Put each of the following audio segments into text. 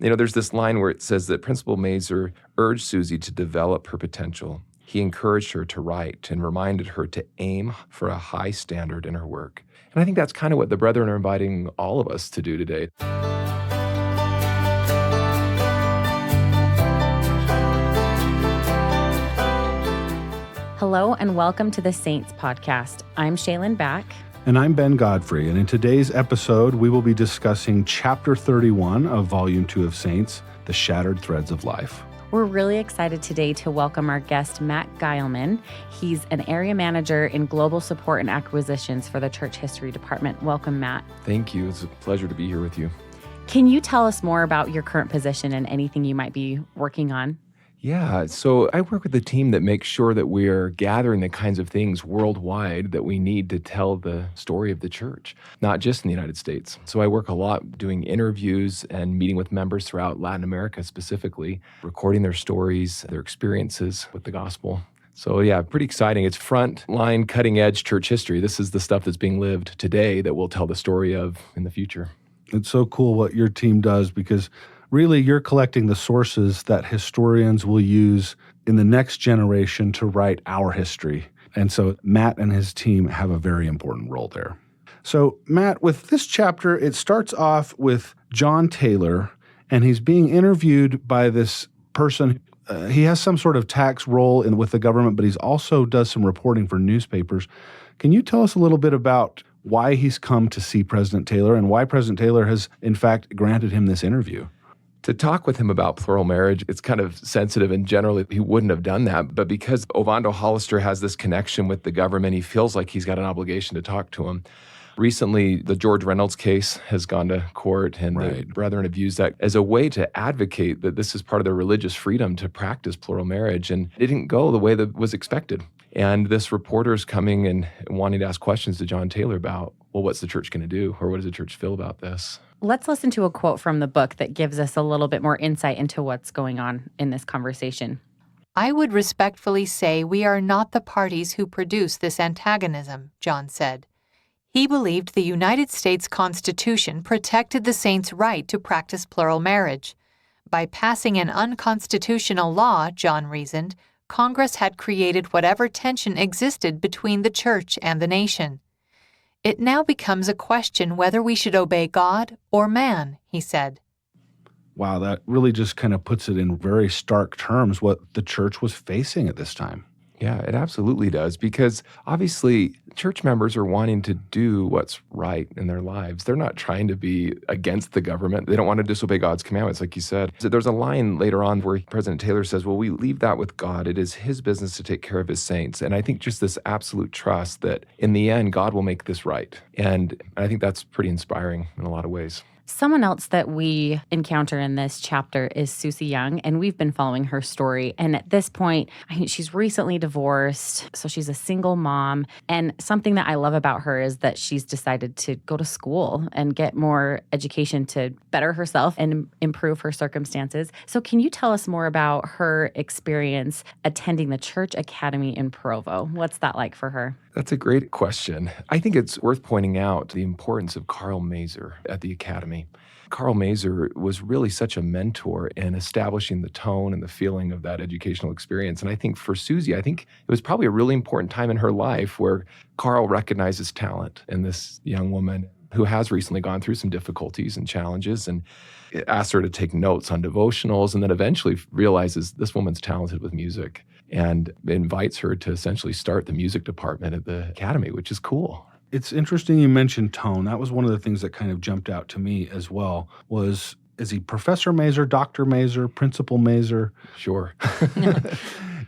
There's this line where it says that Principal Mazur urged Susie to develop her potential. He encouraged her to write and reminded her to aim for a high standard in her work. And I think that's kind of what the brethren are inviting all of us to do today. Hello and welcome to the Saints Podcast. I'm Shaylin Back. And I'm Ben Godfrey, and in today's episode, we will be discussing Chapter 31 of Volume 2 of Saints, The Shattered Threads of Life. We're really excited today to welcome our guest, Matt Geilman. He's an area manager in global support and acquisitions for the Church History Department. Welcome, Matt. Thank you. It's a pleasure to be here with you. Can you tell us more about your current position and anything you might be working on? Yeah, so I work with a team that makes sure that we are gathering the kinds of things worldwide that we need to tell the story of the church, not just in the United States. So I work a lot doing interviews and meeting with members throughout Latin America specifically, recording their stories, their experiences with the gospel. So yeah, pretty exciting. It's front-line, cutting-edge church history. This is the stuff that's being lived today that we'll tell the story of in the future. It's so cool what your team does because really, you're collecting the sources that historians will use in the next generation to write our history. And so Matt and his team have a very important role there. So Matt, with this chapter, it starts off with John Taylor, and he's being interviewed by this person. He has some sort of tax role with the government, but he's also does some reporting for newspapers. Can you tell us a little bit about why he's come to see President Taylor and why President Taylor has, in fact, granted him this interview? To talk with him about plural marriage, it's kind of sensitive, and generally he wouldn't have done that. But because Ovando Hollister has this connection with the government, he feels like he's got an obligation to talk to him. Recently, the George Reynolds case has gone to court, and the brethren have used that as a way to advocate that this is part of their religious freedom to practice plural marriage. And it didn't go the way that was expected. And this reporter's coming and wanting to ask questions to John Taylor about, well, what's the church going to do? Or what does the church feel about this? Let's listen to a quote from the book that gives us a little bit more insight into what's going on in this conversation. I would respectfully say we are not the parties who produce this antagonism, John said. He believed the United States Constitution protected the saints' right to practice plural marriage. By passing an unconstitutional law, John reasoned, Congress had created whatever tension existed between the church and the nation. It now becomes a question whether we should obey God or man, he said. Wow, that really just kind of puts it in very stark terms what the church was facing at this time. Yeah, it absolutely does, because obviously church members are wanting to do what's right in their lives. They're not trying to be against the government. They don't want to disobey God's commandments, like you said. So there's a line later on where President Taylor says, well, we leave that with God. It is his business to take care of his saints. And I think just this absolute trust that in the end, God will make this right. And I think that's pretty inspiring in a lot of ways. Someone else that we encounter in this chapter is Susie Young, and we've been following her story. And at this point, I think she's recently divorced, so she's a single mom. And something that I love about her is that she's decided to go to school and get more education to better herself and improve her circumstances. So can you tell us more about her experience attending the Church Academy in Provo? What's that like for her? That's a great question. I think it's worth pointing out the importance of Karl Mazur at the Academy. Karl Mazur was really such a mentor in establishing the tone and the feeling of that educational experience. And I think for Susie, I think it was probably a really important time in her life where Karl recognizes talent in this young woman who has recently gone through some difficulties and challenges, and asks her to take notes on devotionals, and then eventually realizes this woman's talented with music and invites her to essentially start the music department at the Academy, which is cool. It's interesting you mentioned tone. That was one of the things that kind of jumped out to me as well, was, is he Professor Mazur, Dr. Mazur, Principal Mazur? Sure.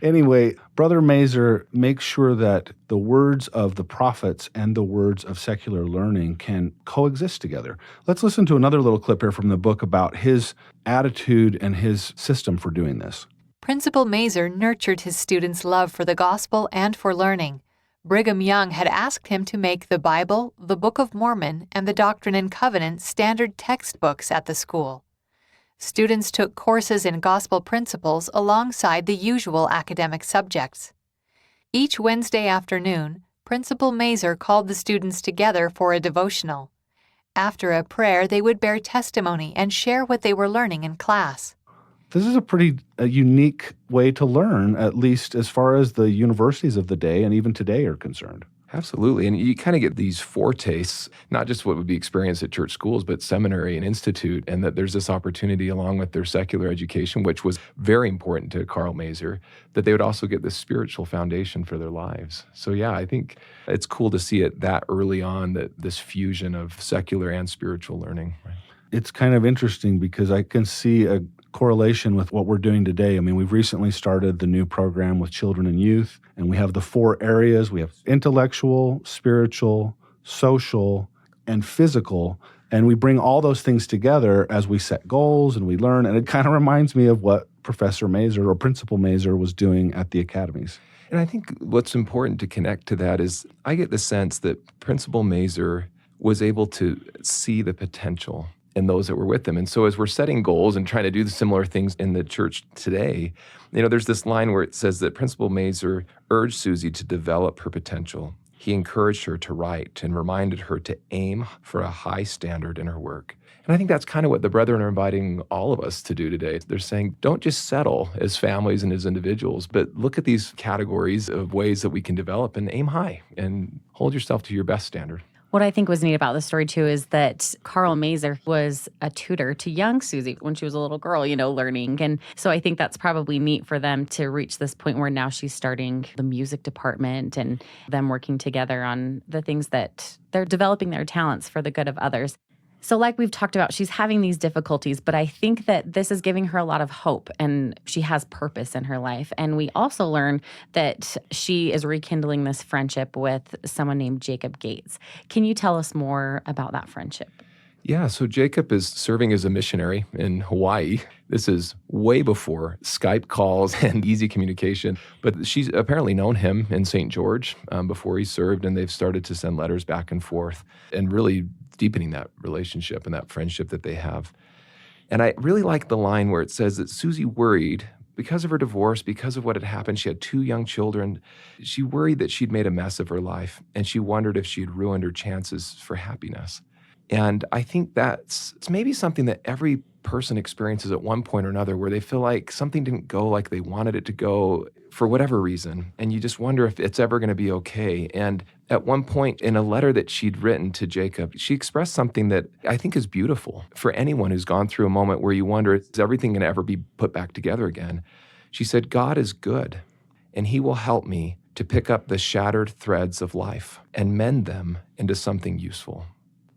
Anyway, Brother Mazur makes sure that the words of the prophets and the words of secular learning can coexist together. Let's listen to another little clip here from the book about his attitude and his system for doing this. Principal Mazur nurtured his students' love for the gospel and for learning. Brigham Young had asked him to make the Bible, the Book of Mormon, and the Doctrine and Covenants standard textbooks at the school. Students took courses in gospel principles alongside the usual academic subjects. Each Wednesday afternoon, Principal Mazur called the students together for a devotional. After a prayer, they would bear testimony and share what they were learning in class. This is a pretty unique way to learn, at least as far as the universities of the day and even today are concerned. Absolutely. And you kind of get these foretastes, not just what would be experienced at church schools, but seminary and institute, and that there's this opportunity along with their secular education, which was very important to Karl Maeser, that they would also get this spiritual foundation for their lives. So yeah, I think it's cool to see it that early on, that this fusion of secular and spiritual learning. It's kind of interesting because I can see a correlation with what we're doing today. I mean, we've recently started the new program with children and youth, and we have the 4 areas. We have intellectual, spiritual, social, and physical. And we bring all those things together as we set goals and we learn. And it kind of reminds me of what Professor Maeser or Principal Maeser was doing at the academies. And I think what's important to connect to that is I get the sense that Principal Maeser was able to see the potential in those that were with them. And so as we're setting goals and trying to do the similar things in the church today, there's this line where it says that Principal Maeser urged Susie to develop her potential. He encouraged her to write and reminded her to aim for a high standard in her work. And I think that's kind of what the brethren are inviting all of us to do today. They're saying, don't just settle as families and as individuals, but look at these categories of ways that we can develop and aim high and hold yourself to your best standard. What I think was neat about the story, too, is that Karl Maeser was a tutor to young Susie when she was a little girl, learning. And so I think that's probably neat for them to reach this point where now she's starting the music department and them working together on the things that they're developing their talents for the good of others. So like we've talked about, she's having these difficulties, but I think that this is giving her a lot of hope and she has purpose in her life. And we also learn that she is rekindling this friendship with someone named Jacob Gates. Can you tell us more about that friendship? Yeah, so Jacob is serving as a missionary in Hawaii. This is way before Skype calls and easy communication, but she's apparently known him in St. George before he served, and they've started to send letters back and forth and really deepening that relationship and that friendship that they have. And I really like the line where it says that Susie worried because of her divorce, because of what had happened. She had 2 young children. She worried that she'd made a mess of her life, and she wondered if she'd ruined her chances for happiness. And I think it's maybe something that every person experiences at one point or another, where they feel like something didn't go like they wanted it to go for whatever reason. And you just wonder if it's ever going to be okay. And at one point in a letter that she'd written to Jacob, she expressed something that I think is beautiful for anyone who's gone through a moment where you wonder, is everything going to ever be put back together again? She said, God is good, and he will help me to pick up the shattered threads of life and mend them into something useful.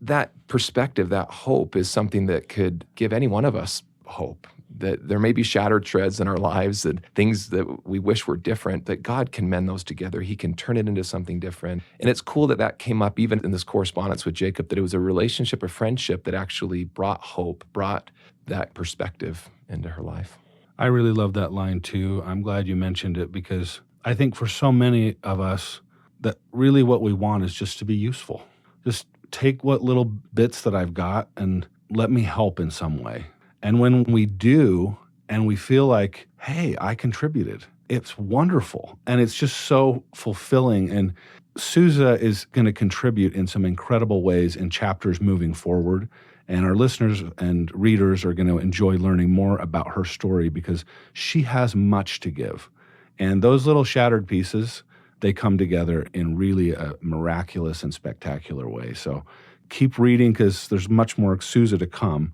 That perspective, that hope, is something that could give any one of us hope, that there may be shattered threads in our lives and things that we wish were different, that God can mend those together. He can turn it into something different. And it's cool that came up even in this correspondence with Jacob, that it was a relationship, a friendship that actually brought hope, brought that perspective into her life. I really love that line too. I'm glad you mentioned it because I think for so many of us that really what we want is just to be useful. Just take what little bits that I've got and let me help in some way. And when we do and we feel like, hey, I contributed, it's wonderful. And it's just so fulfilling. And Sousa is going to contribute in some incredible ways in chapters moving forward. And our listeners and readers are going to enjoy learning more about her story because she has much to give. And those little shattered pieces, they come together in really a miraculous and spectacular way. So keep reading because there's much more Sousa to come.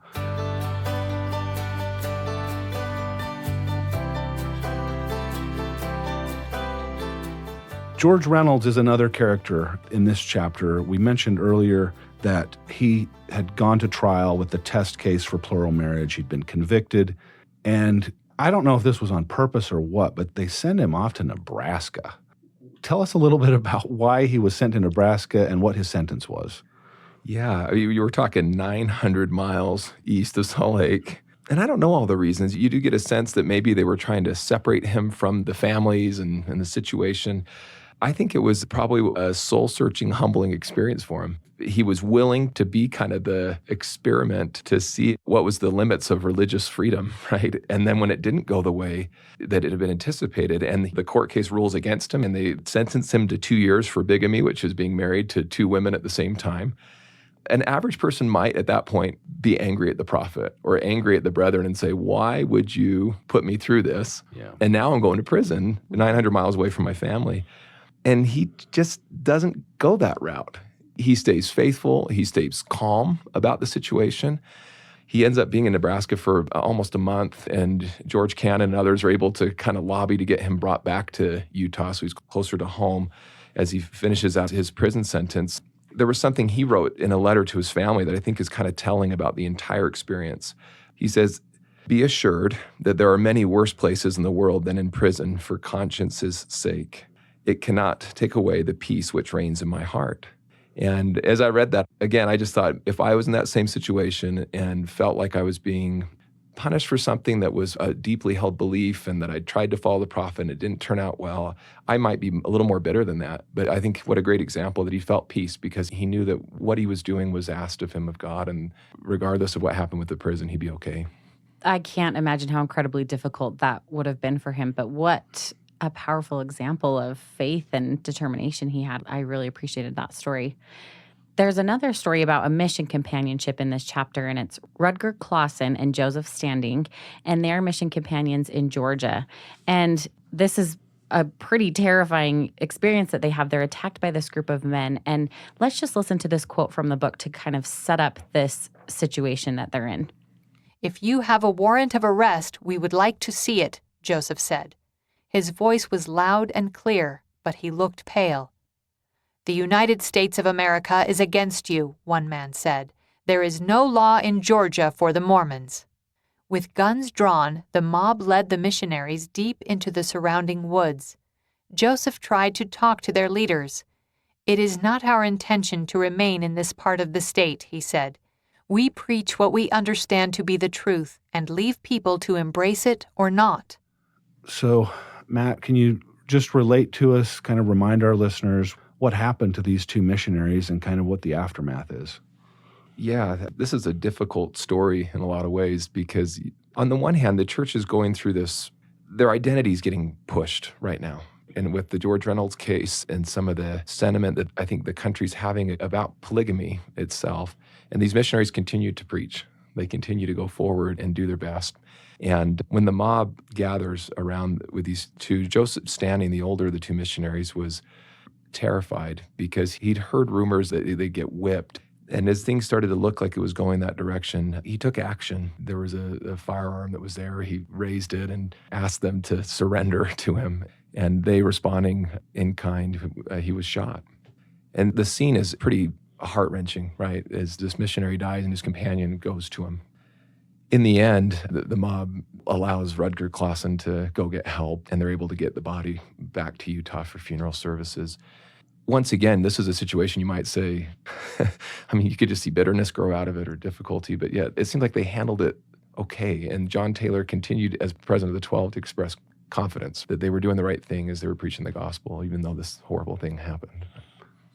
George Reynolds is another character in this chapter. We mentioned earlier that he had gone to trial with the test case for plural marriage. He'd been convicted. And I don't know if this was on purpose or what, but they sent him off to Nebraska. Tell us a little bit about why he was sent to Nebraska and what his sentence was. Yeah, you were talking 900 miles east of Salt Lake. And I don't know all the reasons. You do get a sense that maybe they were trying to separate him from the families and the situation. I think it was probably a soul-searching, humbling experience for him. He was willing to be kind of the experiment to see what was the limits of religious freedom, right? And then when it didn't go the way that it had been anticipated, and the court case rules against him, and they sentenced him to 2 years for bigamy, which is being married to 2 women at the same time. An average person might at that point be angry at the prophet or angry at the brethren and say, why would you put me through this? Yeah. And now I'm going to prison 900 miles away from my family. And he just doesn't go that route. He stays faithful. He stays calm about the situation. He ends up being in Nebraska for almost a month, and George Cannon and others are able to kind of lobby to get him brought back to Utah so he's closer to home as he finishes out his prison sentence. There was something he wrote in a letter to his family that I think is kind of telling about the entire experience. He says, "Be assured that there are many worse places in the world than in prison for conscience's sake. It cannot take away the peace which reigns in my heart." And as I read that, again, I just thought, if I was in that same situation and felt like I was being punished for something that was a deeply held belief and that I tried to follow the prophet and it didn't turn out well, I might be a little more bitter than that. But I think what a great example that he felt peace because he knew that what he was doing was asked of him of God, and regardless of what happened with the prison, he'd be okay. I can't imagine how incredibly difficult that would have been for him, but what a powerful example of faith and determination he had. I really appreciated that story. There's another story about a mission companionship in this chapter, and it's Rutger Clausen and Joseph Standing, and they're mission companions in Georgia. And this is a pretty terrifying experience that they have. They're attacked by this group of men. And let's just listen to this quote from the book to kind of set up this situation that they're in. "If you have a warrant of arrest, we would like to see it," Joseph said. His voice was loud and clear, but he looked pale. "The United States of America is against you," one man said. "There is no law in Georgia for the Mormons." With guns drawn, the mob led the missionaries deep into the surrounding woods. Joseph tried to talk to their leaders. "It is not our intention to remain in this part of the state," he said. "We preach what we understand to be the truth and leave people to embrace it or not." So, Matt, can you just relate to us, kind of remind our listeners what happened to these two missionaries and kind of what the aftermath is? Yeah, this is a difficult story in a lot of ways because on the one hand, the church is going through this, their identity is getting pushed right now. And with the George Reynolds case and some of the sentiment that I think the country's having about polygamy itself, and these missionaries continue to preach. They continue to go forward and do their best. And when the mob gathers around with these two, Joseph Standing, the older of the two missionaries, was terrified because he'd heard rumors that they'd get whipped. And as things started to look like it was going that direction, he took action. There was a firearm that was there. He raised it and asked them to surrender to him. And they responding in kind, he was shot. And the scene is pretty heart-wrenching, right? As this missionary dies and his companion goes to him. In the end, the mob allows Rutger Clausen to go get help, and they're able to get the body back to Utah for funeral services. Once again, this is a situation you might say, I mean, you could just see bitterness grow out of it or difficulty, but yet it seemed like they handled it okay. And John Taylor continued as president of the 12 to express confidence that they were doing the right thing as they were preaching the gospel, even though this horrible thing happened.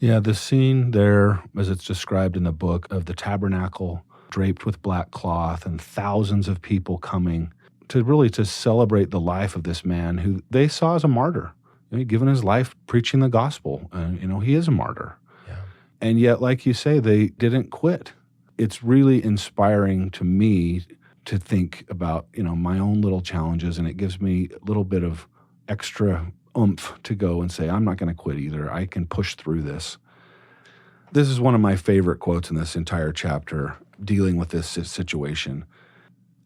Yeah, the scene there, as it's described in the book, of the tabernacle draped with black cloth and thousands of people coming to celebrate the life of this man who they saw as a martyr. Given his life preaching the gospel, he is a martyr. Yeah. And yet, like you say, they didn't quit. It's really inspiring to me to think about, my own little challenges, and it gives me a little bit of extra oomph to go and say, I'm not going to quit either. I can push through this. This is one of my favorite quotes in this entire chapter, dealing with this situation.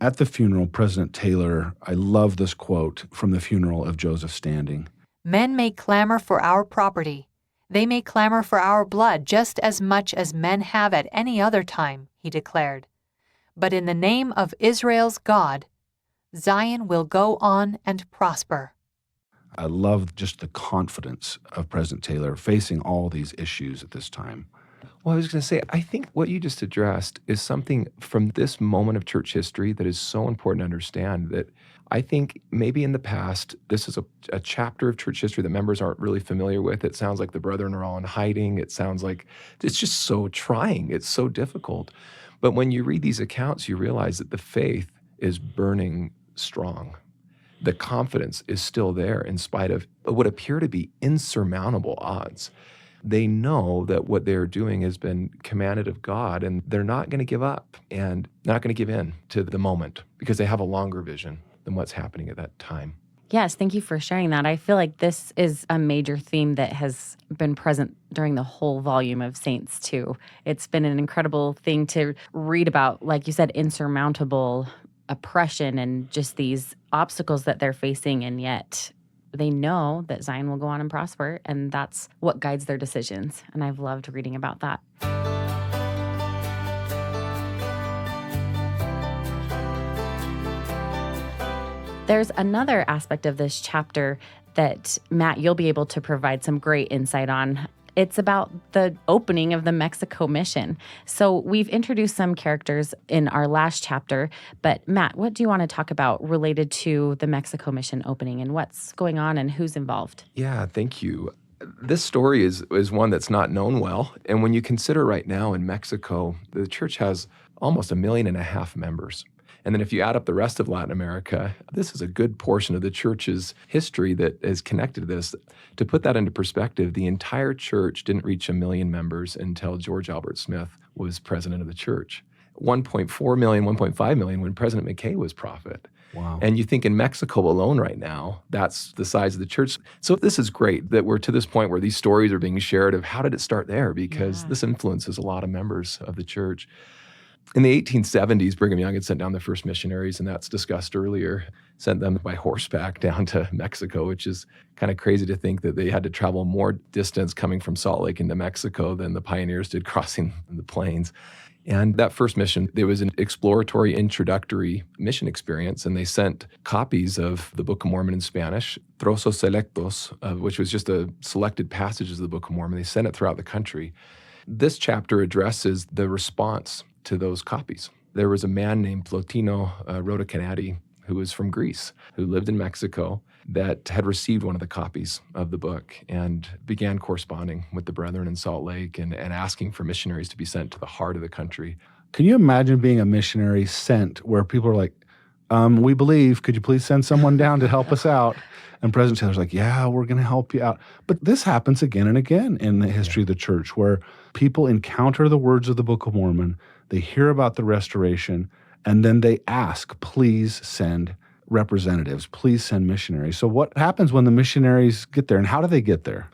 At the funeral, President Taylor, I love this quote from the funeral of Joseph Standing. "Men may clamor for our property. They may clamor for our blood just as much as men have at any other time," he declared. "But in the name of Israel's God, Zion will go on and prosper." I love just the confidence of President Taylor facing all these issues at this time. Well, I was going to say, I think what you just addressed is something from this moment of church history that is so important to understand, that I think maybe in the past, this is a chapter of church history that members aren't really familiar with. It sounds like the brethren are all in hiding. It sounds like it's just so trying. It's so difficult. But when you read these accounts, you realize that the faith is burning strong. The confidence is still there in spite of what appear to be insurmountable odds. they know that what they're doing has been commanded of God, and they're not going to give up and not going to give in to the moment because they have a longer vision than what's happening at that time. Yes, thank you for sharing that. I feel like this is a major theme that has been present during the whole volume of Saints too. It's been an incredible thing to read about, like you said, insurmountable oppression and just these obstacles that they're facing, and yet they know that Zion will go on and prosper, and that's what guides their decisions. And I've loved reading about that. There's another aspect of this chapter that, Matt, you'll be able to provide some great insight on. It's about the opening of the Mexico mission. So we've introduced some characters in our last chapter, but Matt, what do you want to talk about related to the Mexico mission opening and what's going on and who's involved? Yeah, thank you. This story is one that's not known well. And when you consider right now in Mexico, the church has almost 1.5 million members. And then if you add up the rest of Latin America, this is a good portion of the church's history that is connected to this. To put that into perspective, the entire church didn't reach 1 million members until George Albert Smith was president of the church. 1.4 million, 1.5 million when President McKay was prophet. Wow. And you think in Mexico alone right now, that's the size of the church. So this is great that we're to this point where these stories are being shared of how did it start there? Because this influences a lot of members of the church. In the 1870s, Brigham Young had sent down the first missionaries, and that's discussed earlier, sent them by horseback down to Mexico, which is kind of crazy to think that they had to travel more distance coming from Salt Lake into Mexico than the pioneers did crossing the plains. And that first mission, there was an exploratory introductory mission experience, and they sent copies of the Book of Mormon in Spanish, trozos selectos, which was just a selected passages of the Book of Mormon. They sent it throughout the country. This chapter addresses the response to those copies. There was a man named Plotino Rodocanati, who was from Greece, who lived in Mexico, that had received one of the copies of the book and began corresponding with the brethren in Salt Lake and asking for missionaries to be sent to the heart of the country. Can you imagine being a missionary sent where people are like, we believe, could you please send someone down to help us out? And President Taylor's like, yeah, we're going to help you out. But this happens again and again in the history of the church where people encounter the words of the Book of Mormon, they hear about the restoration, and then they ask, please send representatives, please send missionaries. So what happens when the missionaries get there, and how do they get there?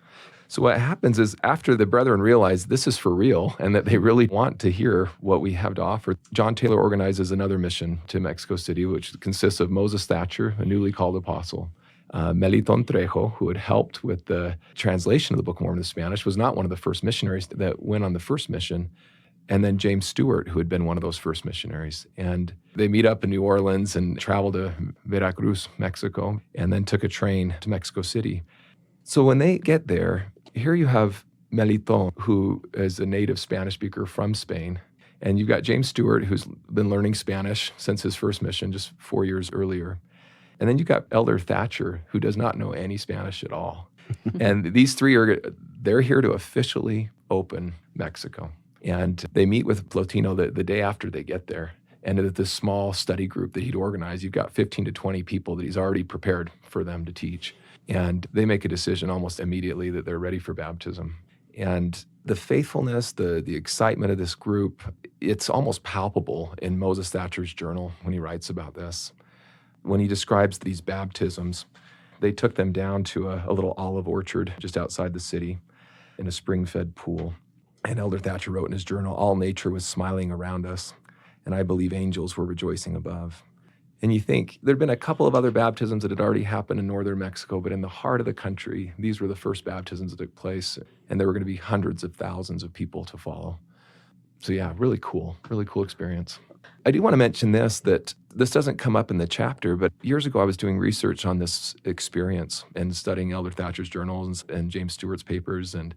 So what happens is after the brethren realize this is for real and that they really want to hear what we have to offer, John Taylor organizes another mission to Mexico City, which consists of Moses Thatcher, a newly called apostle, Meliton Trejo, who had helped with the translation of the Book of Mormon to Spanish, was not one of the first missionaries that went on the first mission, and then James Stewart, who had been one of those first missionaries. And they meet up in New Orleans and travel to Veracruz, Mexico, and then took a train to Mexico City. So when they get there, here you have Meliton, who is a native Spanish speaker from Spain, and you've got James Stewart, who's been learning Spanish since his first mission just 4 years earlier. And then you've got Elder Thatcher, who does not know any Spanish at all. And these three they're here to officially open Mexico. And they meet with Plotino the day after they get there. And at this small study group that he'd organized, you've got 15 to 20 people that he's already prepared for them to teach. And they make a decision almost immediately that they're ready for baptism. And the faithfulness, the excitement of this group, it's almost palpable in Moses Thatcher's journal when he writes about this. When he describes these baptisms, they took them down to a little olive orchard just outside the city in a spring-fed pool. And Elder Thatcher wrote in his journal, all nature was smiling around us, and I believe angels were rejoicing above. And you think, there'd been a couple of other baptisms that had already happened in northern Mexico, but in the heart of the country, these were the first baptisms that took place, and there were going to be hundreds of thousands of people to follow. So yeah, really cool experience. I do want to mention that this doesn't come up in the chapter, but years ago I was doing research on this experience and studying Elder Thatcher's journals and James Stewart's papers. And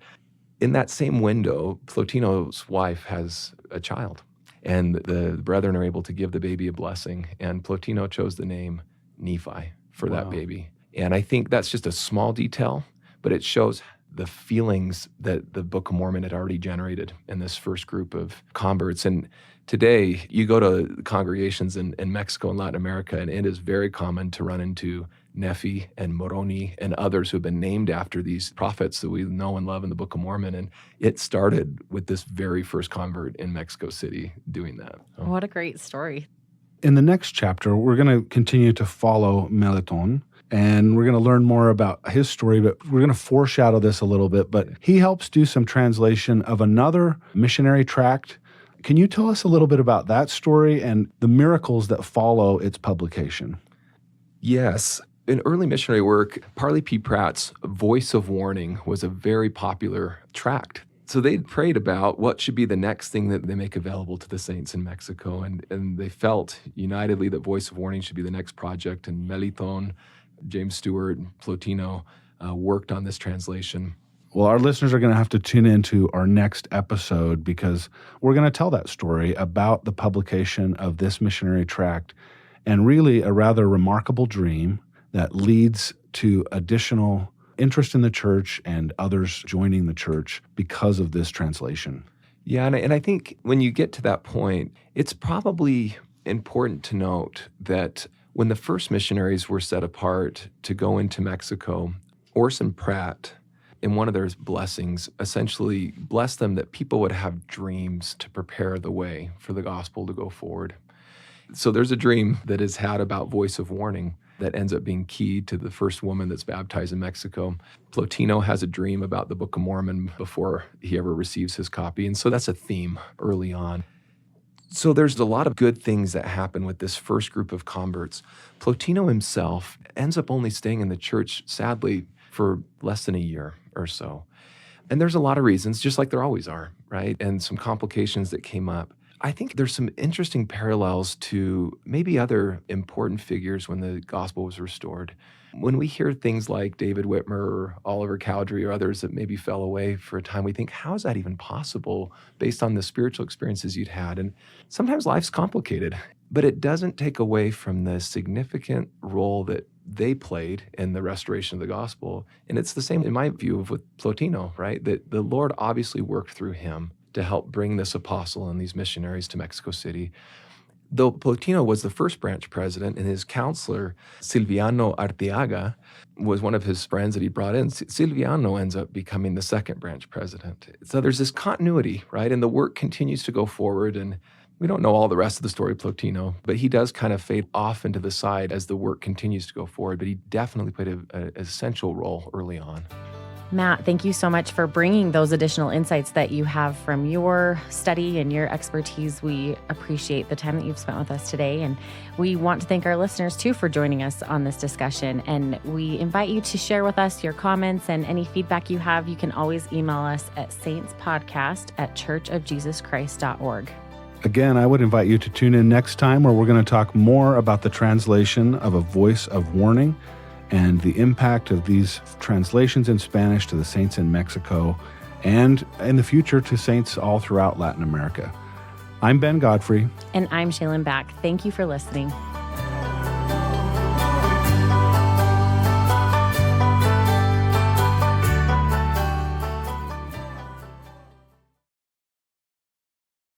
in that same window, Plotino's wife has a child, and the brethren are able to give the baby a blessing. And Plotino chose the name Nephi for that baby. And I think that's just a small detail, but it shows the feelings that the Book of Mormon had already generated in this first group of converts. And today, you go to congregations in Mexico and Latin America, and it is very common to run into Nephi and Moroni and others who have been named after these prophets that we know and love in the Book of Mormon. And it started with this very first convert in Mexico City doing that. So. What a great story. In the next chapter, we're going to continue to follow Melancthon, and we're going to learn more about his story, but we're going to foreshadow this a little bit. But he helps do some translation of another missionary tract. Can you tell us a little bit about that story and the miracles that follow its publication? Yes. In early missionary work, Parley P. Pratt's Voice of Warning was a very popular tract. So they prayed about what should be the next thing that they make available to the saints in Mexico. And they felt unitedly that Voice of Warning should be the next project. And Melancthon, James Stewart, Plotino worked on this translation. Well, our listeners are going to have to tune into our next episode because we're going to tell that story about the publication of this missionary tract and really a rather remarkable dream that leads to additional interest in the church and others joining the church because of this translation. Yeah, and I think when you get to that point, it's probably important to note that when the first missionaries were set apart to go into Mexico, Orson Pratt, in one of their blessings, essentially blessed them that people would have dreams to prepare the way for the gospel to go forward. So there's a dream that is had about Voice of Warning that ends up being key to the first woman that's baptized in Mexico. Plotino has a dream about the Book of Mormon before he ever receives his copy. And so that's a theme early on. So there's a lot of good things that happen with this first group of converts. Plotino himself ends up only staying in the church, sadly, for less than a year or so. And there's a lot of reasons, just like there always are, right? And some complications that came up. I think there's some interesting parallels to maybe other important figures when the gospel was restored. When we hear things like David Whitmer or Oliver Cowdery or others that maybe fell away for a time, we think, how is that even possible based on the spiritual experiences you'd had? And sometimes life's complicated, but it doesn't take away from the significant role that they played in the restoration of the gospel. And it's the same, in my view, with Plotino, right? That the Lord obviously worked through him to help bring this apostle and these missionaries to Mexico City. Though Plotino was the first branch president and his counselor, Silviano Arteaga, was one of his friends that he brought in, Silviano ends up becoming the second branch president. So there's this continuity, right? And the work continues to go forward. And we don't know all the rest of the story of Plotino, but he does kind of fade off into the side as the work continues to go forward. But he definitely played an essential role early on. Matt, thank you so much for bringing those additional insights that you have from your study and your expertise. We appreciate the time that you've spent with us today. And we want to thank our listeners, too, for joining us on this discussion. And we invite you to share with us your comments and any feedback you have. You can always email us at saintspodcast@churchofjesuschrist.org. Again, I would invite you to tune in next time where we're going to talk more about the translation of A Voice of Warning and the impact of these translations in Spanish to the saints in Mexico and in the future to saints all throughout Latin America. I'm Ben Godfrey. And I'm Shaylin Back. Thank you for listening.